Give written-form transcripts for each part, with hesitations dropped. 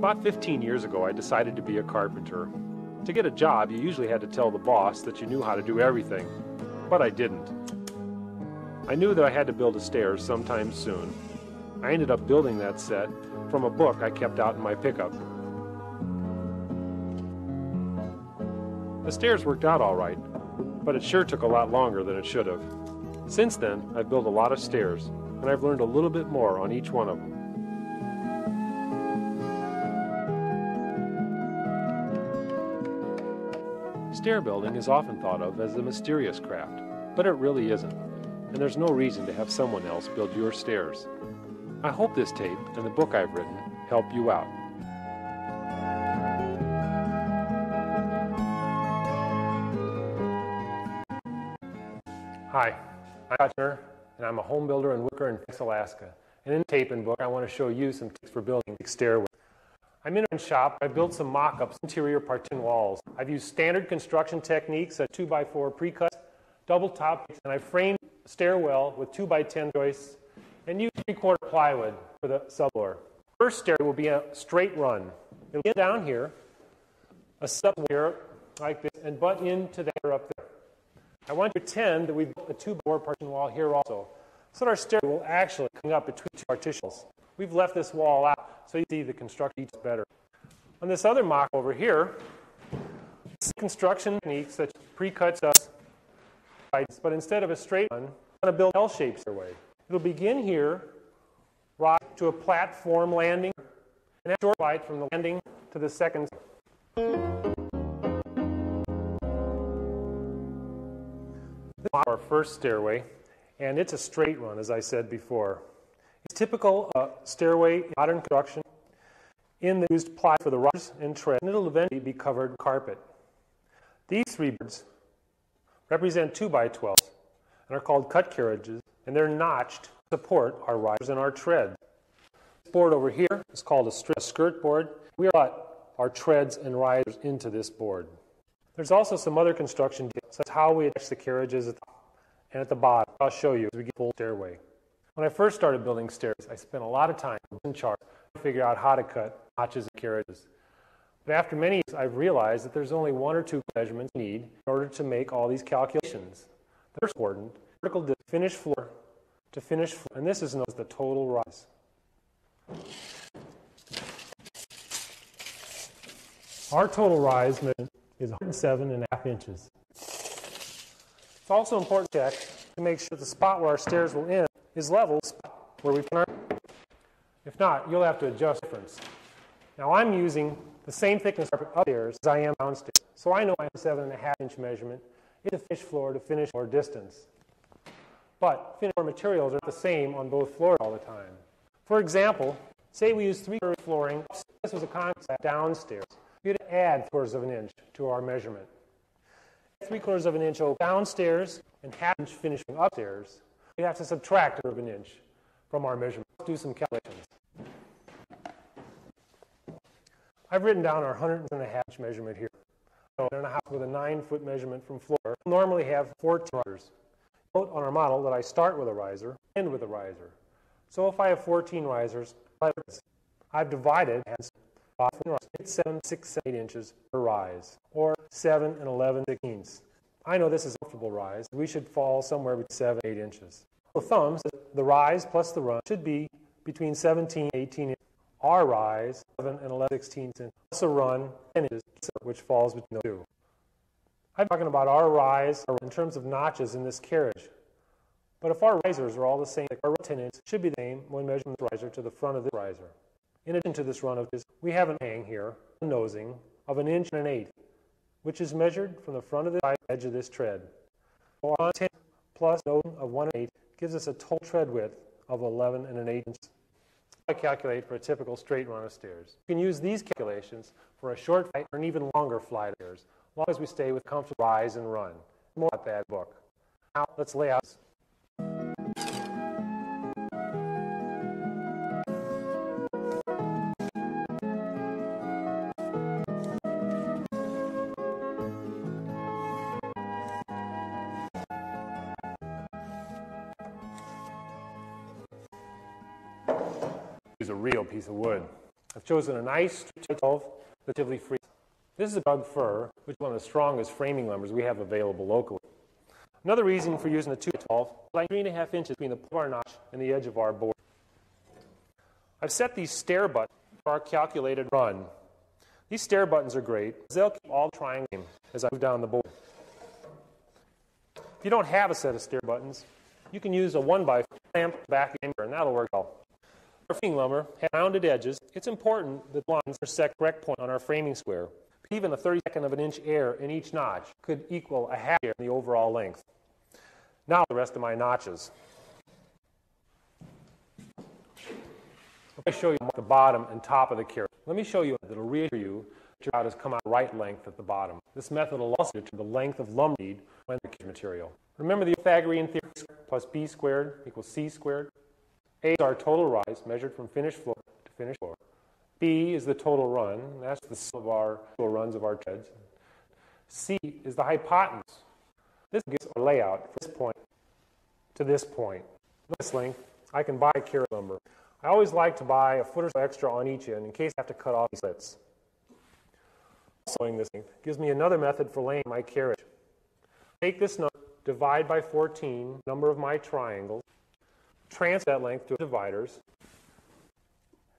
About 15 years ago, I decided to be a carpenter. To get a job, you usually had to tell the boss that you knew how to do everything, but I didn't. I knew that I had to build a stair sometime soon. I ended up building that set from a book I kept out in my pickup. The stairs worked out all right, but it sure took a lot longer than it should have. Since then, I've built a lot of stairs, and I've learned a little bit more on each one of them. Stair building is often thought of as a mysterious craft, but it really isn't, and there's no reason to have someone else build your stairs. I hope this tape and the book I've written help you out. Hi, I'm Stair, and I'm a home builder in Wicker and Phoenix, Alaska. And in the tape and book, I want to show you some tips for building a stairway. I'm in a shop. I built some mock-ups, interior partition walls. I've used standard construction techniques, a 2x4 pre-cut, double top, and I framed a stairwell with 2x10 joists and used 3/4 plywood for the subfloor. First stair will be a straight run. It'll get down here, a sub here like this, and butt into that up there. I want you to pretend that we've built a 2x4 partition wall here also, so that our stair will actually come up between two partitions. We've left this wall out so you see the construction details better. On this other mock over here, construction techniques such as pre-cut stuff, but instead of a straight one, I'm going to build an L-shaped stairway. It'll begin here, rise to a platform landing, and have a short flight from the landing to the second. This is our first stairway, and it's a straight run, as I said before. It's typical stairway in modern construction. In the used ply for the runners and tread, and it'll eventually be covered with carpet. These three boards represent 2x12s and are called cut carriages, and they're notched to support our risers and our treads. This board over here is called a skirt board. We put our treads and risers into this board. There's also some other construction details, such as how we attach the carriages at the top and at the bottom. I'll show you as we get full stairway. When I first started building stairs, I spent a lot of time in charts to figure out how to cut notches and carriages. But after many years, I've realized that there's only one or two measurements you need in order to make all these calculations. The first important, vertical distance, finished floor to finished floor, and this is known as the total rise. Our total rise measurement is 107.5 inches. It's also important to check to make sure the spot where our stairs will end is level where we put our. If not, you'll have to adjust the difference. Now I'm using the same thickness carpet upstairs as I am downstairs, so I know I have a 7.5-inch measurement is the finished floor to finished floor distance. But finished floor materials are not the same on both floors all the time. For example, say we use 3/4 flooring. This was a concept downstairs. We had to add 3/4 of an inch to our measurement. 3/4 of an inch downstairs and 1/2 inch finishing upstairs. We have to subtract 1/4 of an inch from our measurement. Let's do some calculations. I've written down our 107.5-inch measurement here. So in a house with a 9-foot measurement from floor, we'll normally have 14 risers. Note on our model that I start with a riser, end with a riser. So if I have 14 risers, I've divided as 7, 6, 7, 8 inches per rise, or 7 and 11/16. I know this is a comfortable rise. We should fall somewhere between 7 and 8 inches. The thumb says the rise plus the run should be between 17 and 18 inches. Our rise, 7 and 11/16 inches, plus a run, 10 inches, which falls between the two. I'm talking about our rise in terms of notches in this carriage. But if our risers are all the same, our 10 inches should be the same when measuring the riser to the front of the riser. In addition to this run of this, we have an hang here, a nosing of 1 inch and 1/8, which is measured from the front of the edge of this tread. So our 10 plus nosing of 1 1/8 gives us a total tread width of 11 and 1/8 inches. I calculate for a typical straight run of stairs. You can use these calculations for a short flight or an even longer flight of stairs, as long as we stay with comfortable rise and run. More about that book. Now let's lay out. Use a real piece of wood. I've chosen a nice 12, relatively free. This is a Doug fir, which is one of the strongest framing lumbers we have available locally. Another reason for using a 2x12 is like 3.5 inches between the point of our notch and the edge of our board. I've set these stair buttons for our calculated run. These stair buttons are great because they'll keep all the triangles as I move down the board. If you don't have a set of stair buttons, you can use a 1x4 clamp back and that'll work well. Our framing lumber has rounded edges. It's important that the lines intersect the correct point on our framing square. Even a 32nd of an inch error in each notch could equal a half error in the overall length. Now the rest of my notches. Let me show you the bottom and top of the carriage. Let me show you that will reassure you that your rod has come out right length at the bottom. This method will also determine the length of lumber need when the carriage material. Remember the Pythagorean theorem, plus b squared equals c squared. A is our total rise measured from finished floor to finished floor. B is the total run. That's the sum of our total runs of our treads. C is the hypotenuse. This gives our layout from this point to this point. This length, I can buy carriage lumber. I always like to buy a foot or so extra on each end in case I have to cut off these slits. Also, this length gives me another method for laying my carriage. Take this number, divide by 14, number of my triangles, transfer that length to dividers,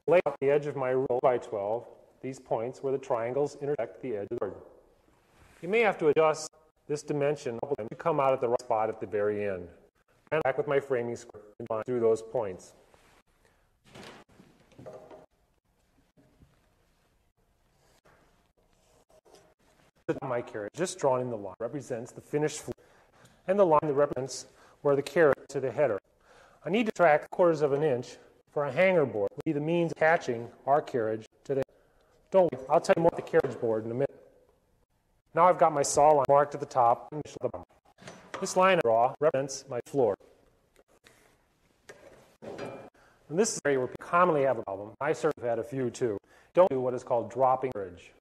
lay out the edge of my rule by 12, these points where the triangles intersect the edge of the board. You may have to adjust this dimension to come out at the right spot at the very end. And back with my framing square and line through those points. My carriage, just drawn in the line, represents the finished floor, and the line that represents where the carriage to the header. I need to track 1/4 of an inch for a hanger board, which will be the means of attaching our carriage to the header. Don't worry, I'll tell you more about the carriage board in a minute. Now I've got my saw line marked at the top and the bottom. This line I draw represents my floor. And this is an area where people commonly have a problem. I certainly have had a few too. Don't do what is called dropping carriage.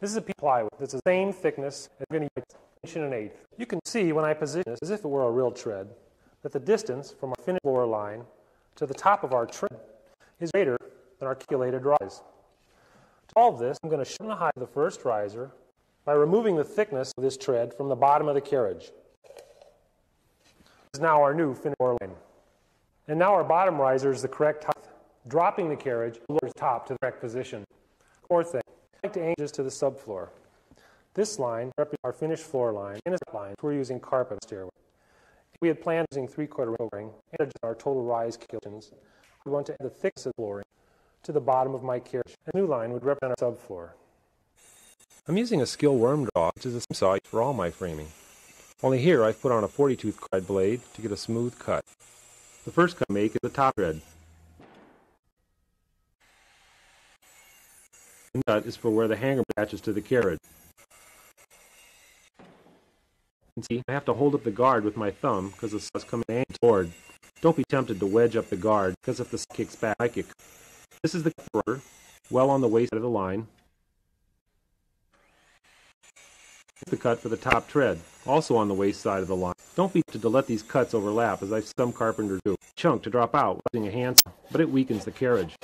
This is a piece of plywood. It's the same thickness as going to be 1 1/8 inches. You can see when I position this as if it were a real tread that the distance from our finished floor line to the top of our tread is greater than our calculated rise. To solve this, I'm going to shorten the height of the first riser by removing the thickness of this tread from the bottom of the carriage. This is now our new finished floor line. And now our bottom riser is the correct height. Dropping the carriage lowers the top to the correct position. Fourth thing, I like to aim this to the subfloor. This line represents our finished floor line and a line. We're using carpet stairway. If we had planned using 3/4 flooring and our total rise calculations, we want to add the thickness of the flooring to the bottom of my carriage. A new line would represent our subfloor. I'm using a skill worm draw, which is the same size for all my framing. Only here I've put on a 40-tooth guide blade to get a smooth cut. The first cut I make is the top thread. The cut is for where the hanger attaches to the carriage. You can see I have to hold up the guard with my thumb because the saw is coming in the board. Don't be tempted to wedge up the guard because if the saw kicks back, I kick. This is the rubber, well on the waist side of the line. The cut for the top tread, also on the waist side of the line. Don't be tempted to let these cuts overlap, as some carpenters do. Chunk to drop out using a handsaw, but it weakens the carriage.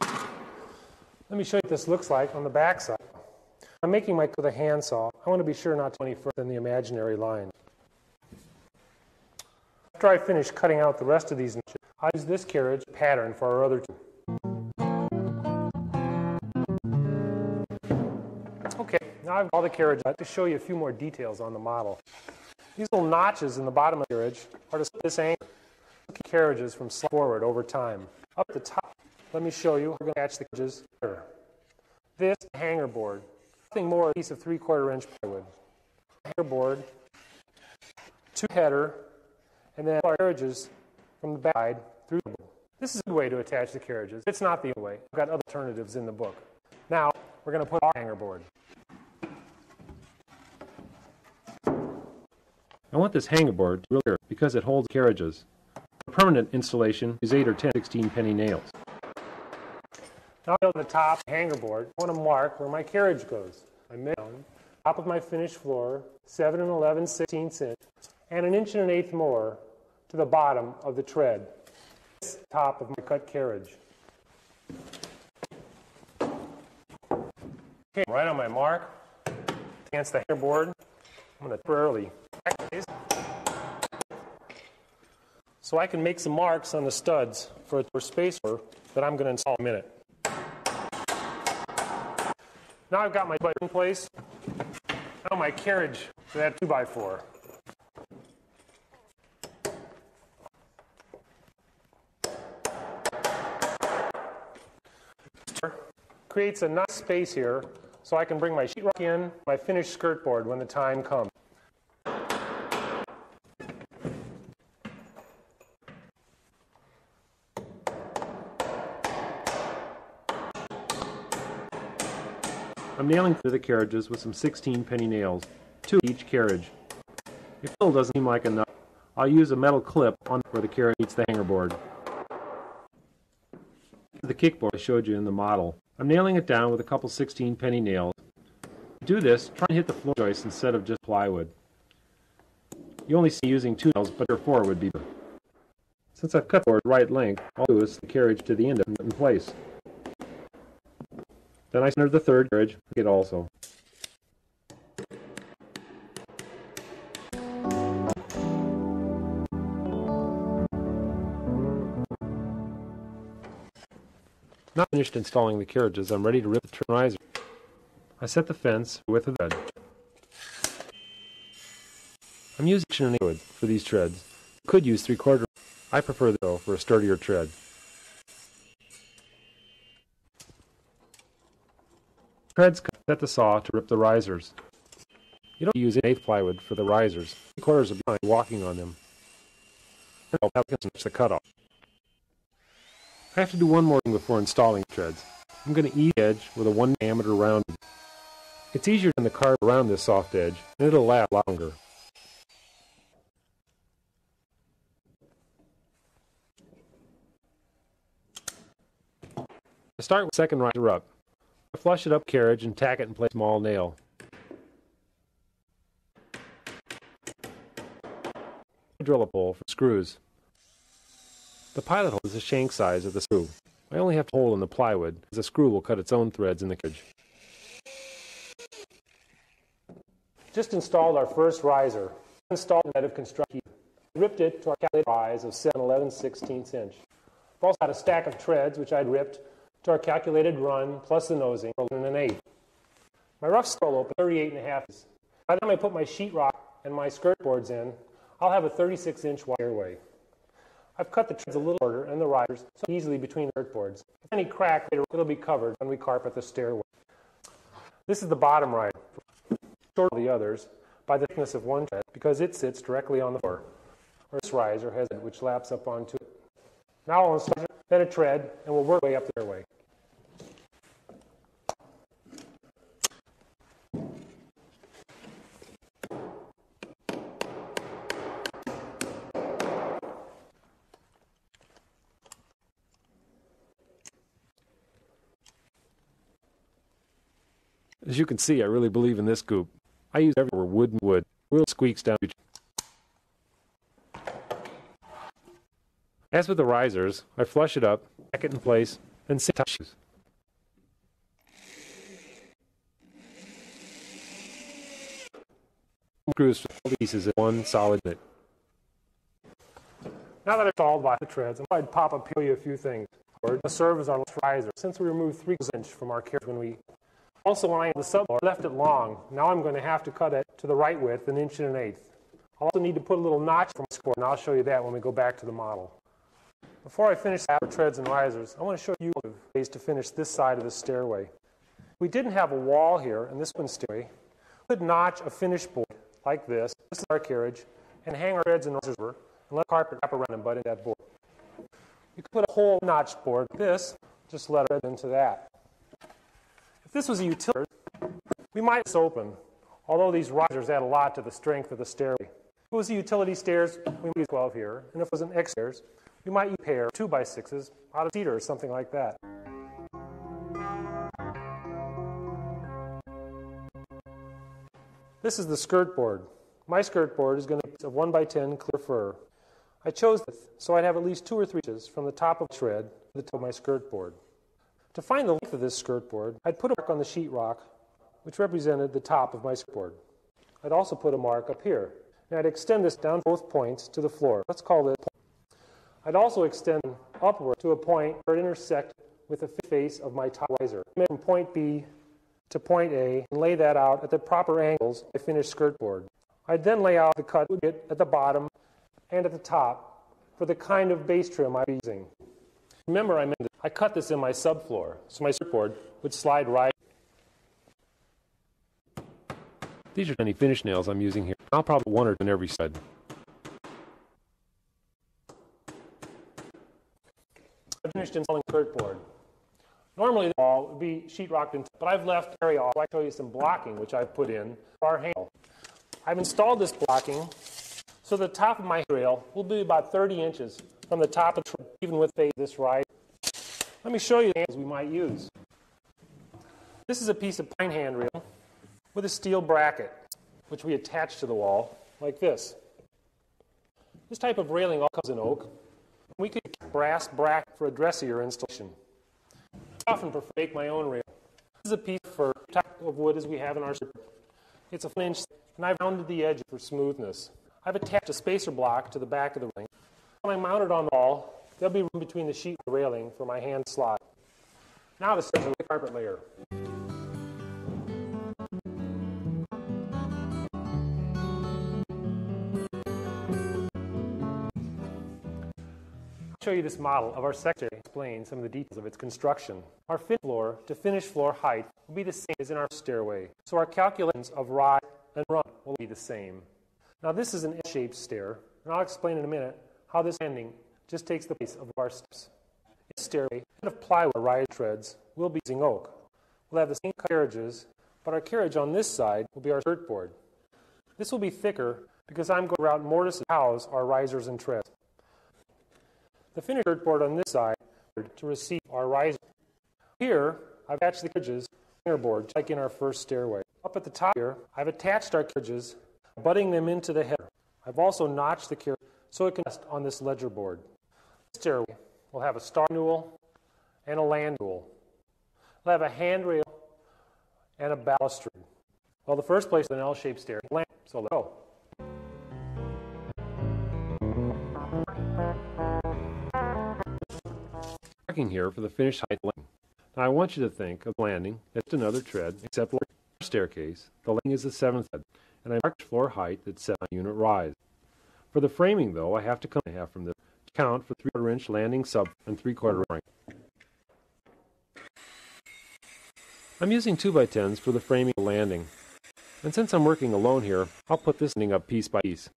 Let me show you what this looks like on the back side. I'm making my cut with a handsaw. I want to be sure not to go any further than the imaginary line. After I finish cutting out the rest of these niches, I use this carriage pattern for our other two. Okay, now I've got all the carriage. I'd like to show you a few more details on the model. These little notches in the bottom of the carriage are to set this angle. Carriages from slide forward over time. Up at the top, let me show you how we're going to attach the carriages here. This hanger board, nothing more than a piece of 3/4 inch plywood. Hanger board, two header, and then our carriages from the back side through the board. This is a good way to attach the carriages. It's not the only way. I've got other alternatives in the book. Now, we're going to put our hanger board. I want this hanger board to be clear because it holds carriages. For permanent installation, use 8 or 10 16-penny nails. Now on the top hanger board, I want to mark where my carriage goes. I make down, top of my finished floor, 7 11/16 inch, and 1 1/8 inch more to the bottom of the tread, top of my cut carriage. Okay, right on my mark, against the board, I'm going to temporarily so I can make some marks on the studs for a spacer that I'm going to install in a minute. Now I've got my butt in place. Now my carriage for that 2x4. Creates a nice space here so I can bring my sheetrock in, my finished skirt board when the time comes. I'm nailing through the carriages with some 16 penny nails, 2 each carriage. If it still doesn't seem like enough, I'll use a metal clip on where the carriage meets the hanger board. The kickboard I showed you in the model. I'm nailing it down with a couple 16 penny nails. To do this, try and hit the floor joist instead of just plywood. You only see using 2 nails, but 4 would be better. Since I've cut the board right length, all I'll do is the carriage to the end of it in place. Then I center the third carriage, it also. Not finished installing the carriages, I'm ready to rip the trim riser. I set the fence with the bed. I'm using an wood for these treads. You could use 3/4. I prefer though for a sturdier tread. Treads cut the saw to rip the risers. You don't use 1/8 plywood for the risers. 3/4 are behind walking on them. I'll have to finish the cutoff. I have to do one more thing before installing treads. I'm going to ease the edge with a 1 diameter round. It's easier than the carve around this soft edge, and it'll last longer. I start with the second riser up. I flush it up carriage and tack it in place with a small nail. I drill a hole for screws. The pilot hole is the shank size of the screw. I only have to hole in the plywood, as the screw will cut its own threads in the carriage. Just installed our first riser. Installed a bed of construction. Ripped it to our calculated rise of 7/11/16 inch. I've also got a stack of treads which I'd ripped to our calculated run plus the nosing for 11 1/8. My rough scroll open 38.5 inches. By the time I put my sheetrock and my skirt boards in, I'll have a 36-inch wide stairway. I've cut the treads a little shorter and the risers so easily between the skirt boards. If any crack, it'll be covered when we carpet the stairway. This is the bottom riser, shorter than the others by the thickness of one tread because it sits directly on the floor. Or this riser has it which laps up onto it. Now I'll install then a tread and we'll work our way up the stairway. As you can see, I really believe in this scoop. I use everywhere wood and wood. Real squeaks down. As with the risers, I flush it up, tack it in place, and sit touches. Screws for all pieces in one solid knit. Now that I've installed the treads, I'd pop up here a few things. To serve as our riser, since we removed 3 inches from our carriage when we also, when I had the subboard, I left it long. Now I'm going to have to cut it to the right width, 1 1/8 inches. I'll also need to put a little notch from my score, and I'll show you that when we go back to the model. Before I finish the treads and risers, I want to show you ways to finish this side of the stairway. We didn't have a wall here, and this one's stairway. We could notch a finished board like this. This is our carriage, and hang our treads and risers over, and let the carpet wrap around and butt into that board. You could put a whole notched board like this, just let it into that. If this was a utility, we might just open, although these risers add a lot to the strength of the stairway. If it was a utility stairs, we might use 12 here, and if it was an X stairs, we might use a pair of 2x6s out of cedar or something like that. This is the skirt board. My skirt board is going to be a 1x10 clear fir. I chose this so I'd have at least 2 or 3 inches from the top of the tread to the top of my skirt board. To find the length of this skirt board, I'd put a mark on the sheetrock, which represented the top of my skirt board. I'd also put a mark up here, and I'd extend this down both points to the floor. Let's call this point. I'd also extend upward to a point where it intersects with the face of my top riser. From point B to point A and lay that out at the proper angles of my finished skirt board. I'd then lay out the cut at the bottom and at the top for the kind of base trim I'm using. Remember I cut this in my subfloor, so my skirt board would slide right. These are any finish nails I'm using here. I'll probably put 1 or 2 on every side. I finished installing skirt board. Normally the wall would be sheetrocked in, but I've left area off. I'll show you some blocking which I've put in for our handle. I've installed this blocking so the top of my rail will be about 30 inches from the top of the tree, even with this riser. Let me show you the handles we might use. This is a piece of pine handrail with a steel bracket, which we attach to the wall like this. This type of railing all comes in oak. We could use brass bracket for a dressier installation. I often prefer to make my own rail. This is a piece for type of wood as we have in our skirt. It's a 1 inch, and I've rounded the edge for smoothness. I've attached a spacer block to the back of the railing. When I mount it on the wall, there'll be room between the sheet and the railing for my hand slide. Now to set the carpet layer. I'll show you this model of our section to explain some of the details of its construction. Our finished floor to finished floor height will be the same as in our stairway, so our calculations of rise and run will be the same. Now this is an L-shaped stair, and I'll explain in a minute how this landing just takes the place of our steps. In the stairway, instead of plywood or rise treads, we'll be using oak. We'll have the same carriages, but our carriage on this side will be our skirt board. This will be thicker because I'm going to route mortise to house our risers and treads. The finished skirt board on this side to receive our riser. Here, I've attached the carriages to the board, like in our first stairway. Up at the top here, I've attached our carriages, butting them into the header. I've also notched the carriage so it can rest on this ledger board. This stairway will have a star newel and a land newel. We'll have a handrail and a balustrade. Well, the first place is an L-shaped stair, land, so let's go. Marking here for the finished height landing. Now I want you to think of landing as another tread, except for the staircase. The landing is the 7th head, and I marked floor height that's set on unit rise. For the framing, though, I have to come half from this to count for 3/4 inch landing sub and 3/4 ring. I'm using 2x10s for the framing of the landing, and since I'm working alone here, I'll put this landing up piece by piece.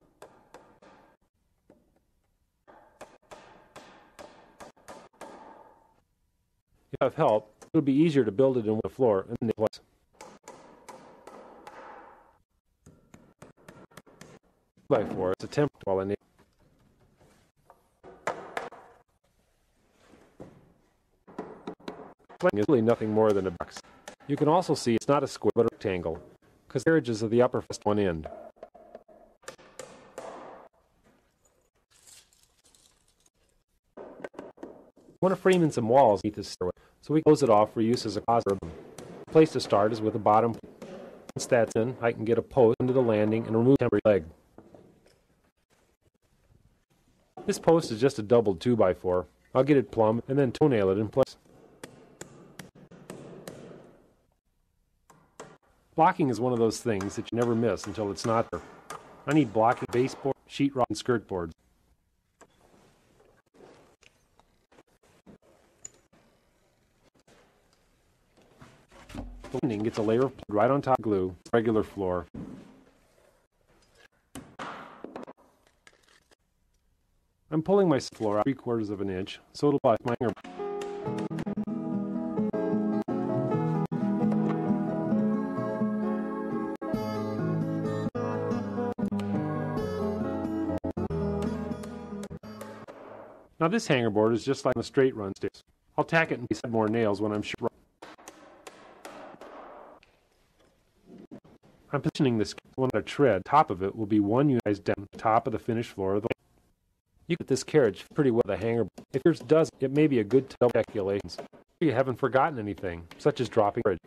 If I have help, it'll be easier to build it in the floor and then in place. By 4, it's a temp while I need. Is really nothing more than a box. You can also see it's not a square but a rectangle, because the carriages are the upper first one end. I want to frame in some walls beneath this stairway, so we close it off for use as a closet. The place to start is with a bottom. Once that's in, I can get a post into the landing and remove the temporary leg. This post is just a doubled 2x4. I'll get it plumb and then toenail it in place. Blocking is one of those things that you never miss until it's not there. I need blocking baseboard, sheetrock, and skirt boards. The landing gets a layer of right on top of glue, regular floor. I'm pulling my floor out 3/4 of an inch, so it'll bust my hanger. Now this hanger board is just like the straight run stairs. I'll tack it and add more nails when I'm sure. I'm positioning this one on a tread. Top of it will be one unitized down the top of the finished floor of the You get this carriage pretty well with a hanger. If yours doesn't, it may be a good tell calculations. You haven't forgotten anything, such as dropping carriage.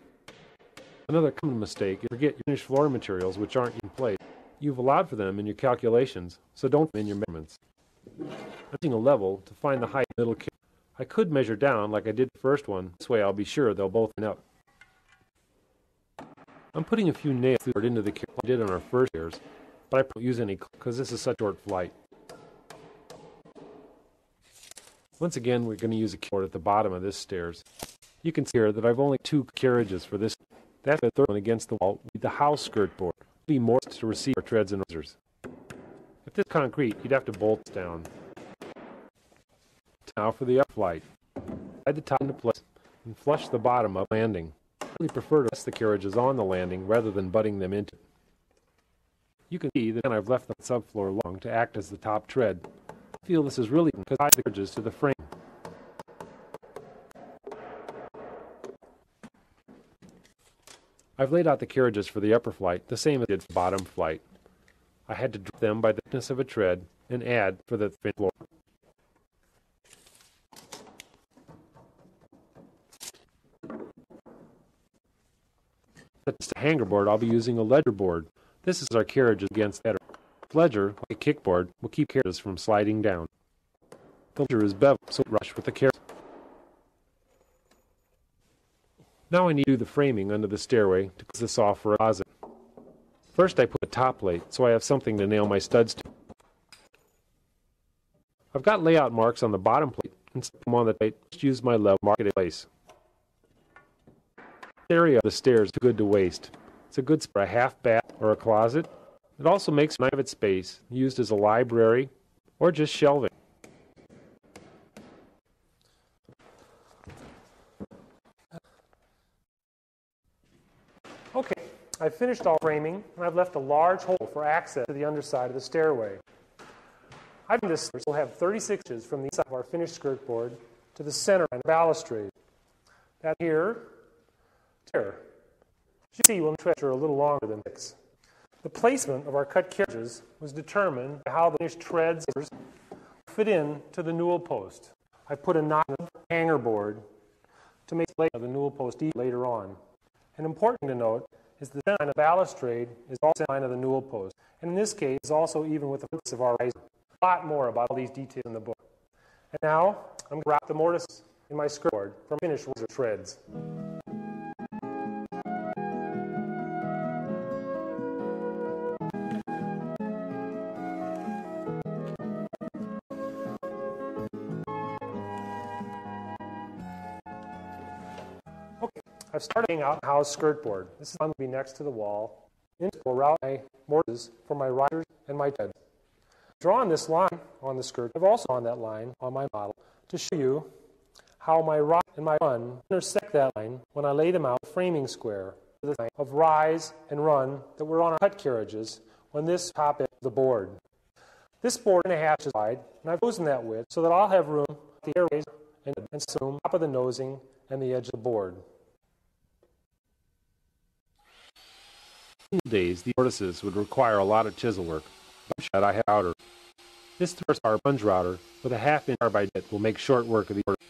Another common mistake is forget your finished floor materials which aren't in place. You've allowed for them in your calculations, so don't in your measurements. I'm using a level to find the height of the middle carriage. I could measure down like I did the first one. This way I'll be sure they'll both line up. I'm putting a few nails into the carriage like I did on our first stairs, but I don't use any because this is such a short flight. Once again, we're going to use a cord at the bottom of this stairs. You can see here that I've only 2 carriages for this. That's the third one against the wall with the house skirt board. It'll be more to receive our treads and risers. If this is concrete, you'd have to bolt this down. Now for the up flight. Slide the top into place and flush the bottom up landing. I really prefer to rest the carriages on the landing rather than butting them into it. You can see that I've left the subfloor long to act as the top tread. I feel this is really because I tie the carriages to the frame. I've laid out the carriages for the upper flight the same as I did for the bottom flight. I had to drop them by the thickness of a tread and add for the floor. That's a hanger board. I'll be using a ledger board. This is our carriages against the header. The ledger, like a kickboard, will keep carriages from sliding down. The ledger is beveled, so it rush with the carriage. Now I need to do the framing under the stairway to close this off for a closet. First I put a top plate so I have something to nail my studs to. I've got layout marks on the bottom plate and set them on the plate. Just use my level mark it in place. The area of the stairs is too good to waste. It's a good spot for a half bath or a closet. It also makes private space used as a library or just shelving. Okay, I've finished all framing, and I've left a large hole for access to the underside of the stairway. I've made this will have 36 inches from the inside of our finished skirt board to the center and balustrade. That here, there. As you see, we'll treasure a little longer than 6. The placement of our cut carriages was determined by how the finished treads fit in to the Newel post. I put a knot in the hanger board to make the Newel post later on. And important to note is the center line of the balustrade is also the line of the Newel post. And in this case, is also even with the focus of our riser. A lot more about all these details in the book. And now, I'm going to wrap the mortise in my skirt board from finished riser treads. I've started laying out a house skirt board. This is going to be next to the wall. Into will route my mortise for my risers and my treads. Drawing this line on the skirt, I've also drawn that line on my model to show you how my rise and my run intersect that line when I lay them out in a framing square to the line of rise and run that were on our cut carriages when this top end of the board. This board 1.5 inches wide, and I've chosen that width so that I'll have room at the airways and some top of the nosing and the edge of the board. In the days, the mortises would require a lot of chisel work. But I have a router. This 3-star plunge router with a 1/2-inch carbide bit will make short work of the mortise.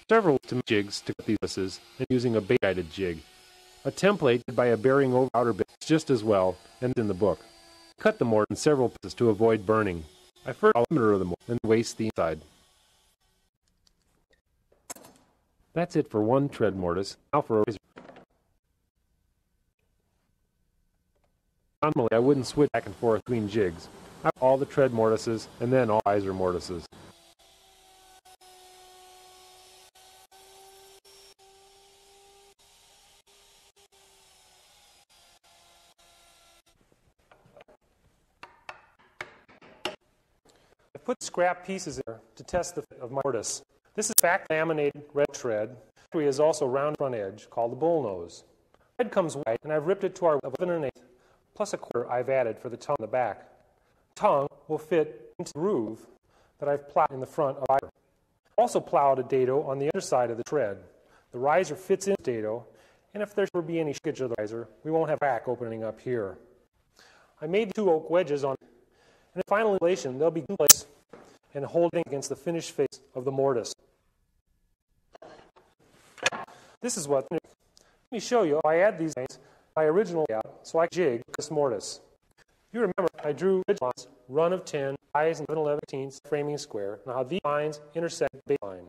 Several ways to make jigs to cut these mortises and using a bait-guided jig. A template by a bearing over router bit is just as well, and it's in the book. Cut the mortise in several pieces to avoid burning. I first the perimeter of the mortise and waste the inside. That's it for one tread mortise. Now for a riser. Normally, I wouldn't switch back and forth between jigs. I have all the tread mortises and then all riser mortises. I've put scrap pieces in there to test the fit of my mortise. This is back laminated red tread. It is also round front edge called the bullnose. The thread comes wide, and I've ripped it to our 11 1/8 plus a quarter I've added for the tongue on the back. The tongue will fit into the groove that I've plowed in the front of the riser. I've also plowed a dado on the underside of the tread. The riser fits in the dado, and if there's ever be any shrinkage of the riser, we won't have a crack opening up here. I made the 2 oak wedges on, and in final installation, they'll be in place and holding against the finished face of the mortise. This is what, let me show you, I add these lines to my original layout so I can jig this mortise. If you remember, I drew ridge lines, run of 10, eyes and 11/18 framing square, and how these lines intersect the baseline.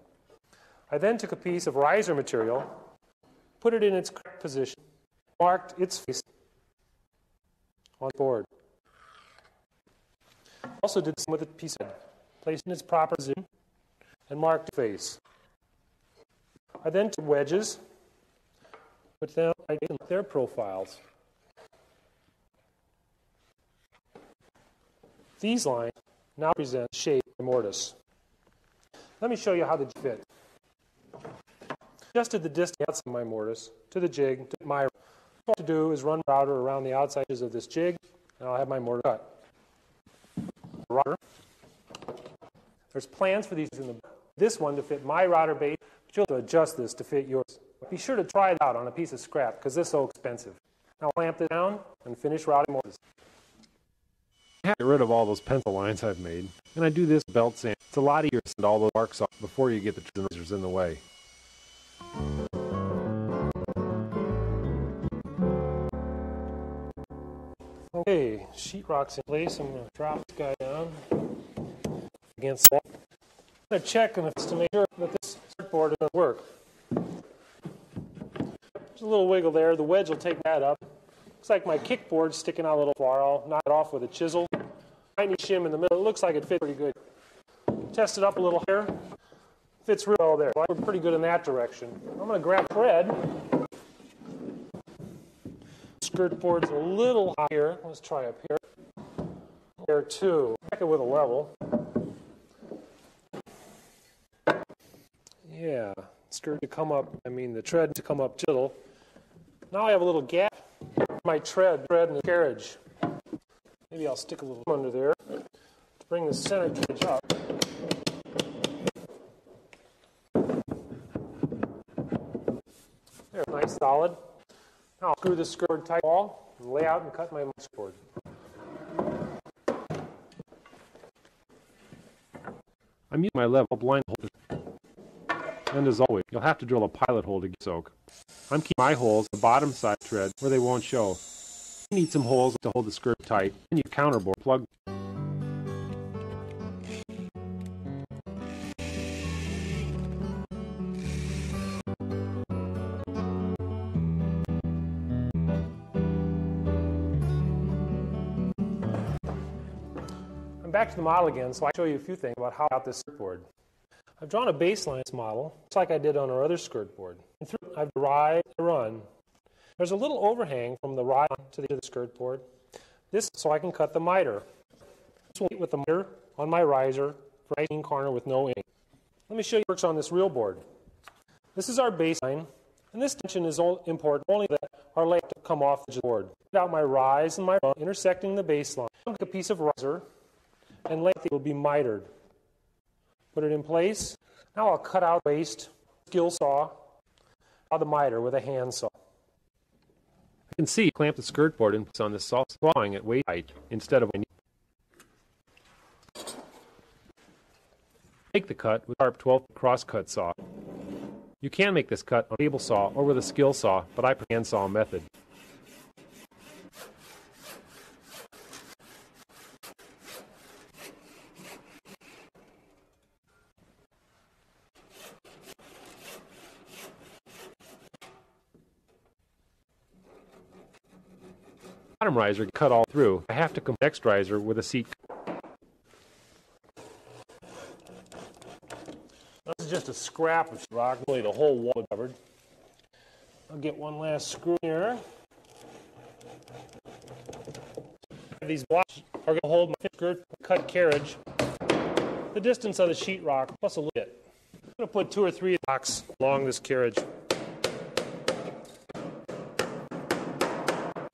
I then took a piece of riser material, put it in its correct position, marked its face on the board. Also did the same with a piece of head, placed in its proper position, and marked the face. I then took wedges, put them in their profiles. These lines now represent the shape of the mortise. Let me show you how the jig fit. Adjusted the distance outside my mortise to the jig to my. What to do is run router around the outside edges of this jig, and I'll have my mortise cut. Router. There's plans for these in the this one to fit my router base, but you'll have to adjust this to fit yours. Be sure to try it out on a piece of scrap because this is so expensive. Now clamp this down and finish routing mortise. I have to get rid of all those pencil lines I've made, and I do this belt sand. It's a lot easier to sand all those marks off before you get the razors in the way. Okay, sheetrock's in place. I'm going to drop this guy down against the wall. I'm going to check to make sure that this board is going to work. There's a little wiggle there. The wedge will take that up. Looks like my kickboard's sticking out a little far. I'll knock it off with a chisel. I need shim in the middle. It looks like it fits pretty good. Test it up a little here. Fits real well there. We're pretty good in that direction. I'm going to grab thread. Skirt board's a little higher. Let's try up here. There too. Check it with a level. Yeah, skirt to come up. The tread to come up tittle. Now I have a little gap. My tread in the carriage. Maybe I'll stick a little under there to bring the center carriage up. There, nice solid. Now I'll screw the skirt tight wall and lay out and cut my skirt. I'm using my level blind holder. And as always, you'll have to drill a pilot hole to get soak. I'm keeping my holes on the bottom side tread where they won't show. You need some holes to hold the skirt tight, and you counterboard plug. I'm back to the model again, so I show you a few things about how I got this skirt board. I've drawn a baseline model, just like I did on our other skirt board. And through I've ride and run. There's a little overhang from the ride to the skirt board. This so I can cut the miter. This will meet with the miter on my riser for 18 corner with no ink. Let me show you how it works on this real board. This is our baseline, and this tension is important only that our layout to come off the board. Put out my rise and my run intersecting the baseline. I'll take a piece of riser and length will be mitered. Put it in place. Now I'll cut out waste, skill saw, out the miter with a handsaw. I can see you clamp the skirt board in place on this saw, sawing it waist height instead of. Make the cut with a sharp 12 crosscut saw. You can make this cut on a table saw or with a skill saw, but I prefer the handsaw method. Bottom riser cut all through. I have to complete the next riser with a seat. This is just a scrap of rock, really the whole wall covered. I'll get one last screw here. These blocks are going to hold my skirt cut carriage the distance of the sheetrock plus a little bit. I'm going to put 2 or 3 blocks along this carriage.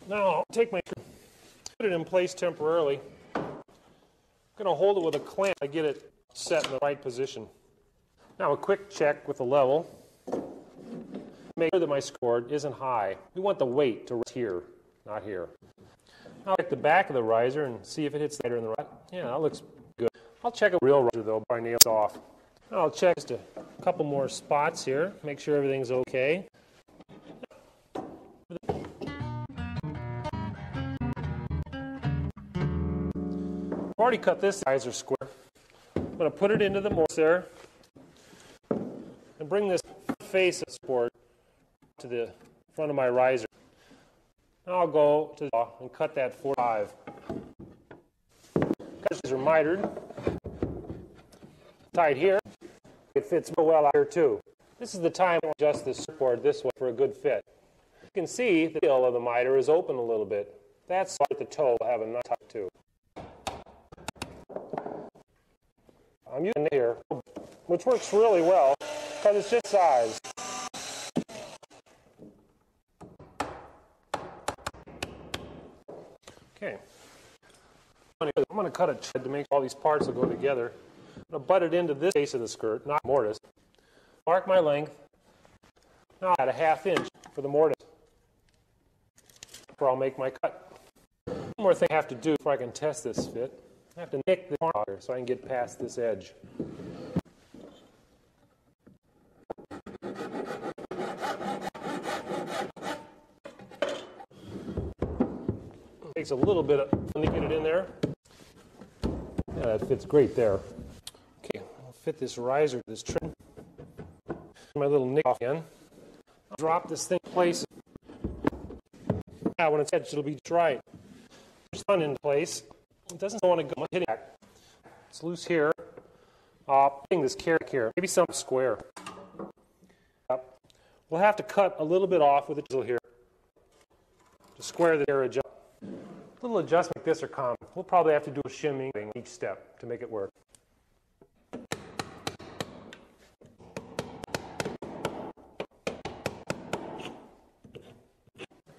Now I'll take my put it in place temporarily. I'm going to hold it with a clamp to get it set in the right position. Now a quick check with the level. Make sure that my skirt isn't high. We want the weight to rest here, not here. I'll check the back of the riser and see if it hits the right or in the right. Yeah, that looks good. I'll check a real riser though before I nail it off. I'll check just a couple more spots here, make sure everything's okay. I've already cut this riser square. I'm going to put it into the mortise there and bring this face of support to the front of my riser. Now I'll go to the saw and cut that 45. These are mitered, tied here. It fits real well out here too. This is the time to adjust the support this way for a good fit. You can see the heel of the miter is open a little bit. That's why the toe will have a nice tuck too. I'm using it here, which works really well because it's just size. Okay. I'm going to cut a thread to make all these parts will go together. I'm going to butt it into this face of the skirt, not mortise. Mark my length. Now I'll add a 1/2 inch for the mortise. Before I'll make my cut. One more thing I have to do before I can test this fit. I have to nick the corner here so I can get past this edge. It takes a little bit of fun to get it in there. Yeah, that fits great there. Okay, I'll fit this riser to this trim. My little nick off again. I'll drop this thing in place. Now when it's edged, it'll be just right. Just run into place. It doesn't want to go much hitting back. It's loose here. Putting this carriage here, maybe something square. We'll have to cut a little bit off with a chisel here to square the carriage up. A little adjustment like this are common. We'll probably have to do a shimming each step to make it work.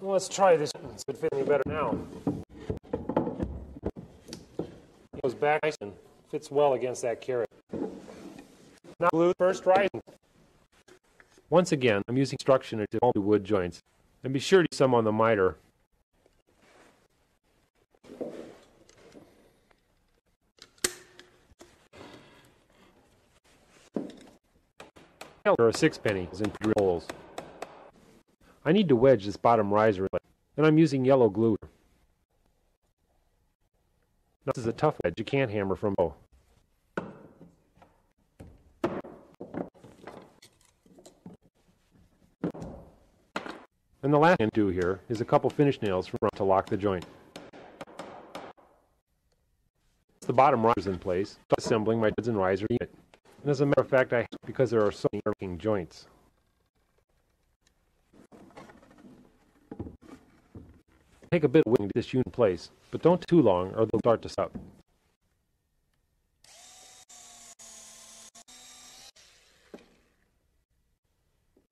Well, let's try this. It's going to fit me better now. It goes back nice and fits well against that carriage. Now glue first rising. Once again, I'm using construction to all the wood joints. And be sure to use some on the miter. Or a 6-penny is in drill holes. I need to wedge this bottom riser, and I'm using yellow glue. Now, this is a tough wedge. You can't hammer from below. And the last thing to do here is a couple finish nails from front to lock the joint. The bottom riser is in place. Start assembling my studs and riser unit. And as a matter of fact, I have because there are so many working joints. Take a bit of wing to this unit in place, but don't too long or they'll start to suck.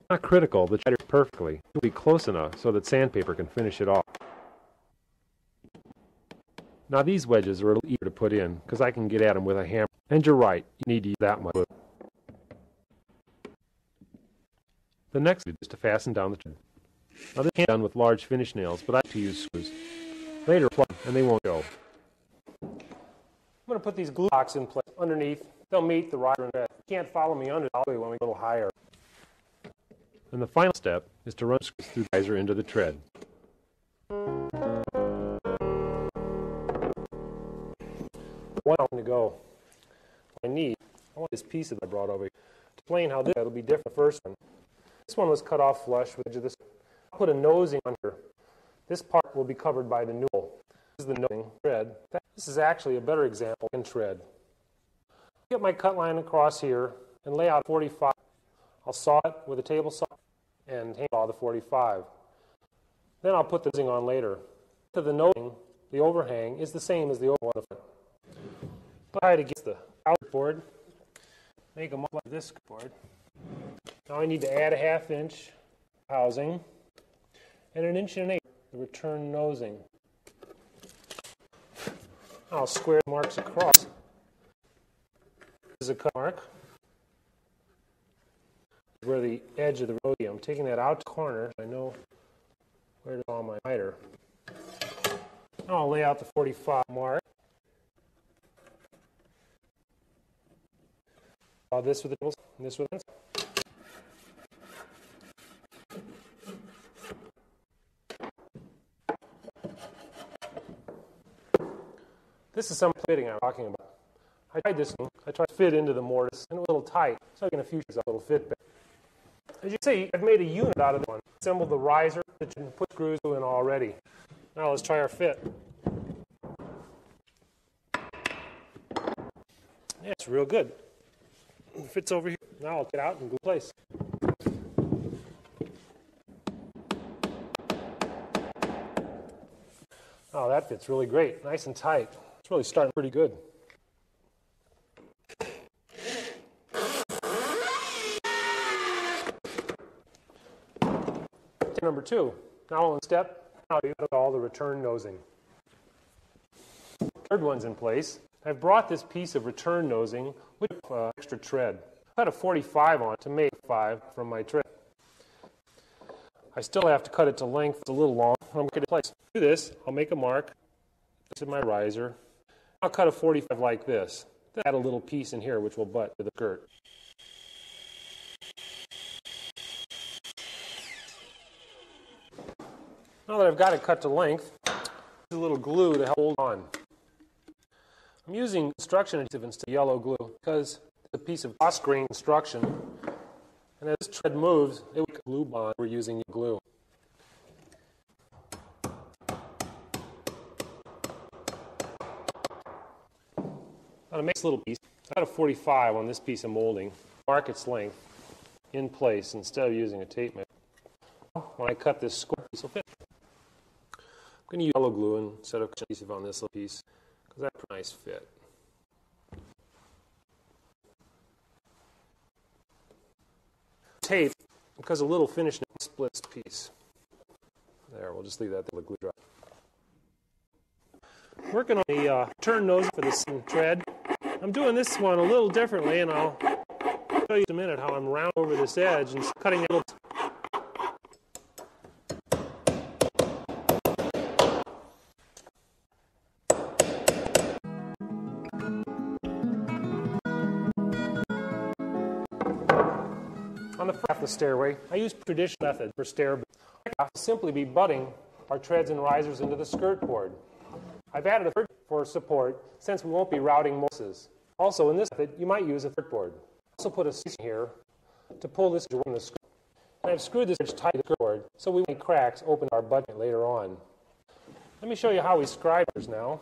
Not critical that it perfectly. It will be close enough so that sandpaper can finish it off. Now these wedges are a little easier to put in because I can get at them with a hammer. And you're right, you need to use that much glue. The next is to fasten down the thread. Now this can't be done with large finish nails, but I like to use screws. Later plug and they won't go. I'm going to put these glue blocks in place underneath. They'll meet the riser and thread. You can't follow me under all the way when we go a little higher. And the final step is to run screws through the riser into the tread. One to go. I want this piece that I brought over here to explain how this will be different from the first one. This one was cut off flush with the edge of this. I'll put a nosing on here. This part will be covered by the Newel. This is the nosing thread. This is actually a better example than thread. Get my cut line across here and lay out 45. I'll saw it with a table saw and hand saw the 45. Then I'll put the nosing on later. To the nosing, the overhang is the same as the overhang on the front. Try it against the outboard. Make them up like this board. Now I need to add a 1/2 inch housing and 1 1/8 the return nosing. I'll square the marks across. This is a cut mark. Where the edge of the rodeo. I'm taking that out to the corner. I know where to draw my miter. Now I'll lay out the 45 mark. This with the tables, and this with the This is some fitting I'm talking about. I tried this one. I tried to fit into the mortise, and it was a little tight, so in a few years, a little fit better. As you see, I've made a unit out of this one. Assembled the riser that you can put screws in already. Now let's try our fit. Yeah, it's real good. It fits over here. Now I'll get out and glue in place. Oh, that fits really great. Nice and tight. It's really starting pretty good. Tip number 2. Now one step. Now you got all the return nosing. Third one's in place. I've brought this piece of return nosing with extra tread. I had a 45 on it to make 5 from my tread. I still have to cut it to length. It's a little long. I'm going to get it in place. To do this, I'll make a mark. This is my riser. I'll cut a 45 like this. Then add a little piece in here which will butt to the skirt. Now that I've got it cut to length, a little glue to hold on. I'm using construction adhesive instead of yellow glue because it's a piece of gloss grain construction, and as this tread moves, it will glue bond. We're using glue. Now to make this little piece, I got a 45 on this piece of molding. Mark its length in place instead of using a tape measure. When I cut this square, this will fit. I'm going to use yellow glue instead of adhesive on this little piece because that's a nice fit. Tape, because a little finish splits the piece. There, we'll just leave that there, the glue dry. Working on the turn nose for this tread. I'm doing this one a little differently, and I'll show you in a minute how I'm round over this edge and cutting it a little. On the front of the stairway, I use traditional method for stair. I simply be butting our treads and risers into the skirt board. I've added a third for support since we won't be routing mortises. Also, in this method, you might use a third board. I also put a seam here to pull this from the skirt. And I've screwed this edge tight to the skirt board so we won't have cracks open our button later on. Let me show you how we scribe this now.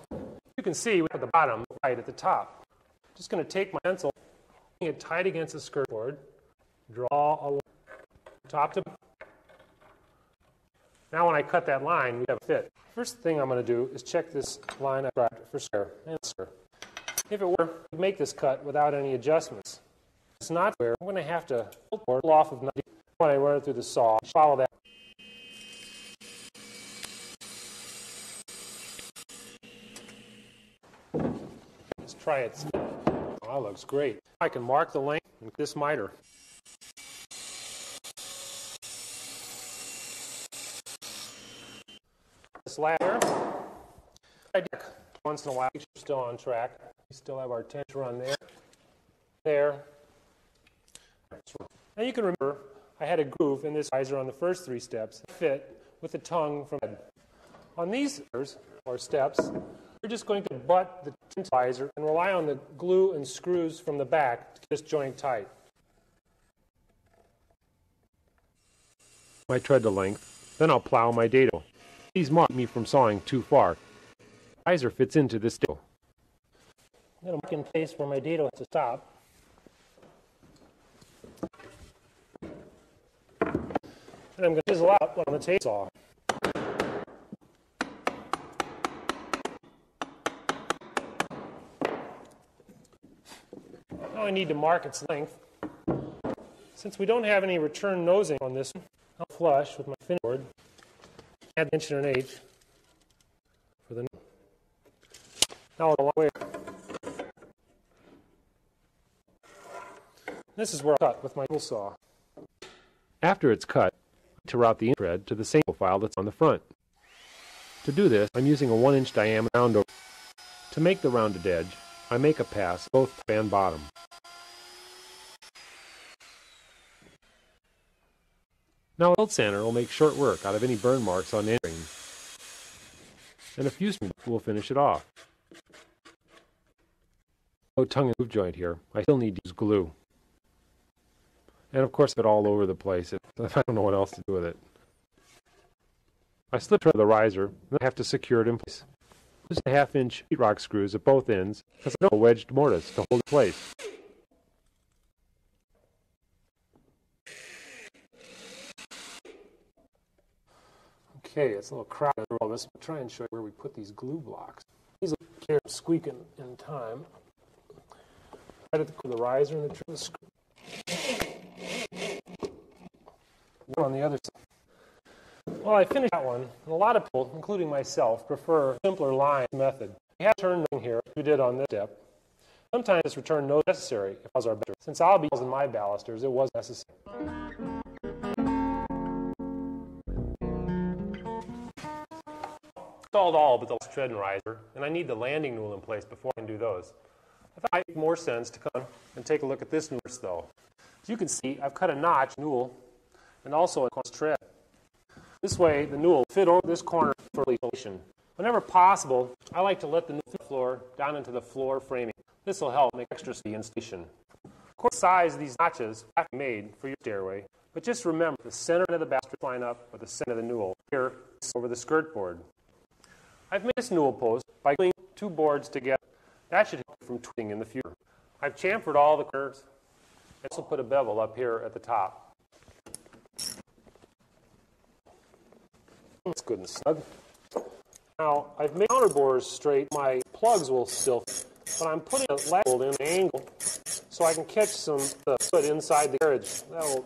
You can see we have the bottom right at the top. I'm just going to take my pencil, bring it tight against the skirt board. Draw a line top to bottom. Now when I cut that line, we have a fit. First thing I'm going to do is check this line I grabbed for square and square. If it were, I'd make this cut without any adjustments. If it's not square, I'm going to have to pull off of 90 when I run it through the saw. Follow that. Let's try it. Oh, that looks great. I can mark the length and this miter. This ladder, I do once in a while. We're still on track. We still have our tension run there. Now you can remember I had a groove in this riser on the first 3 steps. Fit with the tongue from the head. On these steps, we're just going to butt the riser and rely on the glue and screws from the back to keep this joint tight. I tread to length, then I'll plow my dado. These mark me from sawing too far. The riser fits into this dado. I'm going to mark in place where my dado has to stop. And I'm going to chisel out on the tape saw. Now I need to mark its length. Since we don't have any return nosing on this one, I'll flush with my finish board. Add an 1.1" for the new. Now I'll go away. This is where I cut with my tool saw. After it's cut, to route the thread to the same profile that's on the front. To do this, I'm using a 1-inch diameter round over. To make the rounded edge, I make a pass both top and bottom. Now a weld sander will make short work out of any burn marks on the end, and a fuse will finish it off. No tongue and groove joint here. I still need to use glue. And of course, it's all over the place. I don't know what else to do with it. I slip the riser, and I have to secure it in place. Use the 1/2-inch sheetrock screws at both ends because I don't have a wedged mortise to hold it in place. Okay, it's a little crowded under all this. I'll try and show you where we put these glue blocks. These will care of squeaking in time. Right at the riser and the screw. On the other side. Well, I finished that one, and a lot of people, including myself, prefer a simpler line method. You have to turn nose here, as we did on this step. Sometimes this return nose is necessary if ours are better. Since I'll be using my balusters, it was necessary. Installed all but the tread and riser, and I need the landing newel in place before I can do those. I thought it made more sense to come and take a look at this newel though. As you can see, I've cut a notch newel and also a tread. This way, the newel will fit over this corner for installation. Whenever possible, I like to let the newel through the floor down into the floor framing. This will help make extra speed installation. Of course, the size of these notches have to be made for your stairway, but just remember the center of the balustrade line up with the center of the newel here over the skirt board. I've made this newel post by gluing 2 boards together. That should help from twisting in the future. I've chamfered all the corners and also put a bevel up here at the top. That's good and snug. Now, I've made counter bores straight. My plugs will still fit, but I'm putting a lag bolt in an angle so I can catch some foot inside the carriage. That will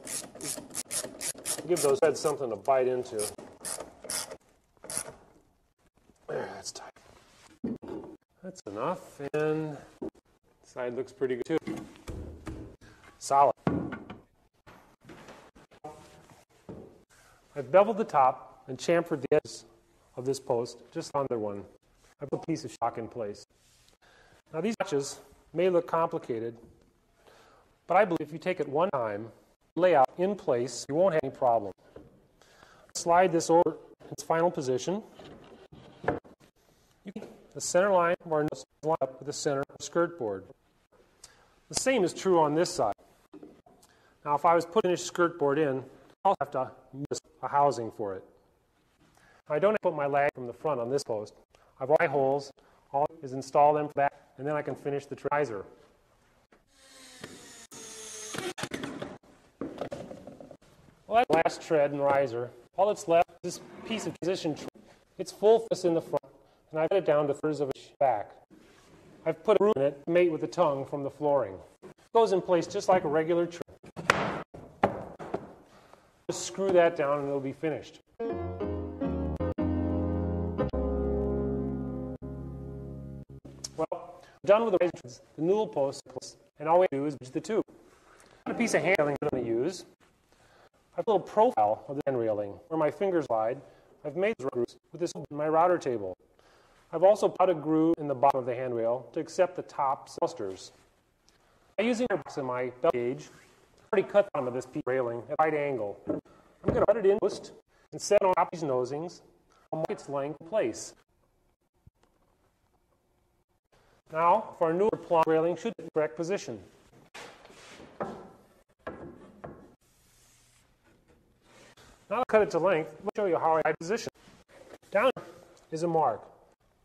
give those threads something to bite into. There, that's tight. That's enough, and the side looks pretty good too. Solid. I've beveled the top and chamfered the edges of this post, just on the other one. I put a piece of shock in place. Now these notches may look complicated, but I believe if you take it one time, lay out in place, you won't have any problem. Slide this over its final position. You can the center line of our nose line up with the center of the skirt board. The same is true on this side. Now if I was putting this skirt board in, I'll have to use a housing for it. I don't have to put my lag from the front on this post. I've got my holes, all is install them for that, and then I can finish the riser. Well, that's the last tread and riser. All that's left is this piece of transition trim. It's full thickness in the front, and I've cut it down to 1/3 of an inch back. I've put a groove in it to mate with the tongue from the flooring. It goes in place just like a regular trim. Just screw that down and it'll be finished. Well, done with the riser, the newel post, and all we do is bridge the two. A piece of hand railing I'm going to use. I have a little profile of the hand railing where my fingers slide. I've made those grooves with this my router table. I've also put a groove in the bottom of the handrail to accept the top balusters. By using a box in my belt gauge, I've already cut the bottom of this piece of railing at a right angle. I'm going to put it in post and set it on top of these nosings. I'll mark its length in place. Now, for our newer plumb railing should be in the correct position. Now I'll cut it to length. Let me show you how I position. Down here is a mark.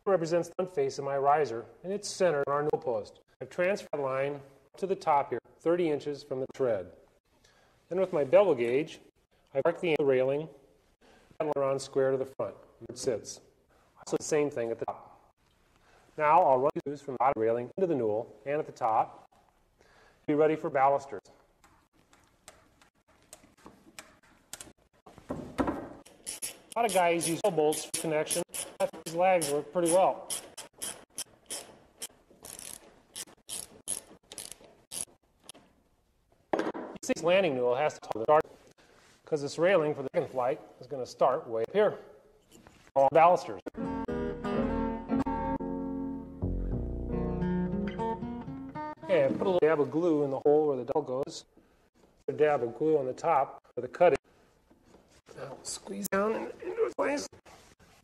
It represents the front face of my riser, and it's centered on our newel post. I've transferred the line to the top here, 30 inches from the tread. Then with my bevel gauge, I mark the railing around square to the front where it sits. Also the same thing at the top. Now I'll run the screws from the bottom railing into the newel and at the top. Be ready for balusters. A lot of guys use bolts for connection. I think these lags work pretty well. This landing newel has to start because this railing for the second flight is going to start way up here on balusters. Okay, I put a little dab of glue in the hole where the dowel goes. A dab of glue on the top where the cut is. Now squeeze down into its place.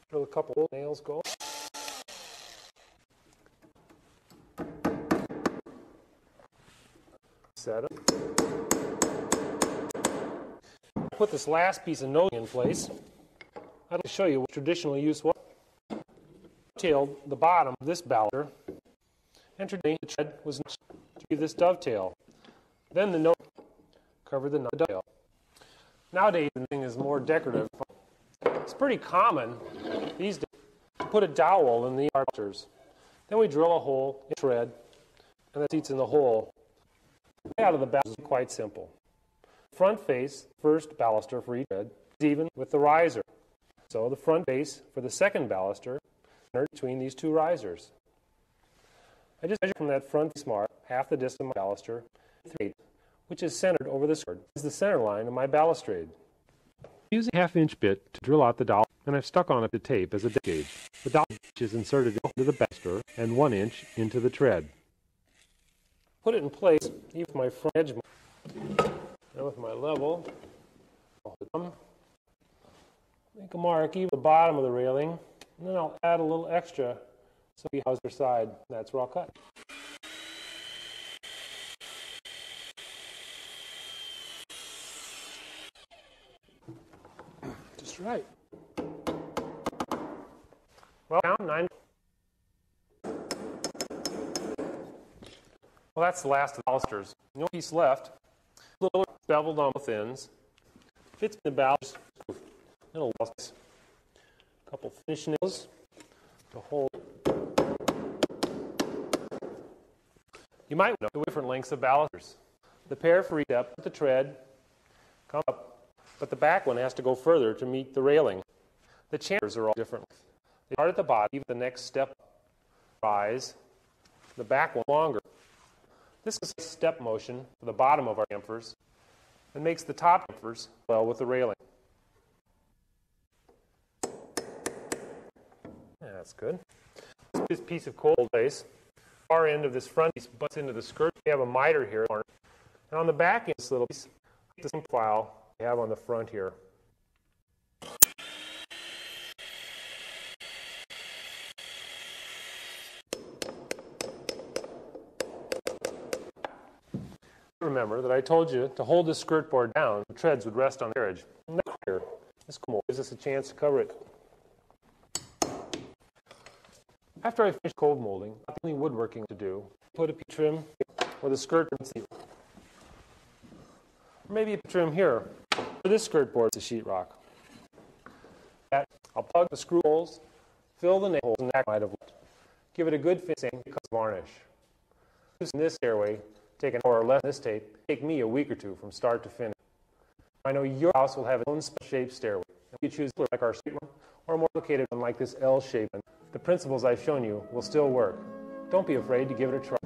Drill a couple of nails go. Set them. Put this last piece of nose in place. I'd like to show you what traditional use was. Dovetailed the bottom of this baluster, and traditionally the tread was to be this dovetail. Then the nose covered the dovetail. Nowadays, the thing is more decorative. It's pretty common these days to put a dowel in the balusters. Then we drill a hole in the tread, and that seats in the hole. The layout of the baluster is quite simple. Front face, first baluster for each tread, is even with the riser. So the front face for the second baluster is centered between these two risers. I just measure from that front face mark half the distance of my baluster, 3/8, which is centered over the sword. This is the center line of my balustrade. Using a half-inch bit to drill out the dowel, and I've stuck on it the tape as a depth gauge. The dowel is inserted into the baluster and 1 inch into the tread. Put it in place, even with my front edge. And with my level, make a mark even at the bottom of the railing, and then I'll add a little extra so the other side. That's where I'll cut. Just right. Well, down 9. Well, that's the last of the balusters. No piece left. A little beveled on both ends. Fits in the balusters. Little a couple finish nails to hold. You might know the different lengths of balusters. The pair for each step at the tread come up, but the back one has to go further to meet the railing. The chambers are all different. They start at the bottom, even the next step rise. The back one longer. This is a step motion for the bottom of our chamfers and makes the top chamfers well with the railing. Yeah, that's good. This piece of cold base, far end of this front piece butts into the skirt. We have a miter here, and on the back end, this little piece, the same file we have on the front here. Remember that I told you to hold this skirt board down, the treads would rest on the carriage. And here, this gives us a chance to cover it. After I finish cold molding, not the only woodworking to do, put a piece of trim where the skirt board is. Or maybe a trim here where this skirt board is a sheetrock. I'll plug the screw holes, fill the nail holes, and that might have give it a good finishing because of varnish. Using this stairway, take an hour or less this tape, take me a week or two from start to finish. I know your house will have its own special-shaped stairway. If you choose like our straight one or a more complicated one like this L-shaped one, the principles I've shown you will still work. Don't be afraid to give it a try.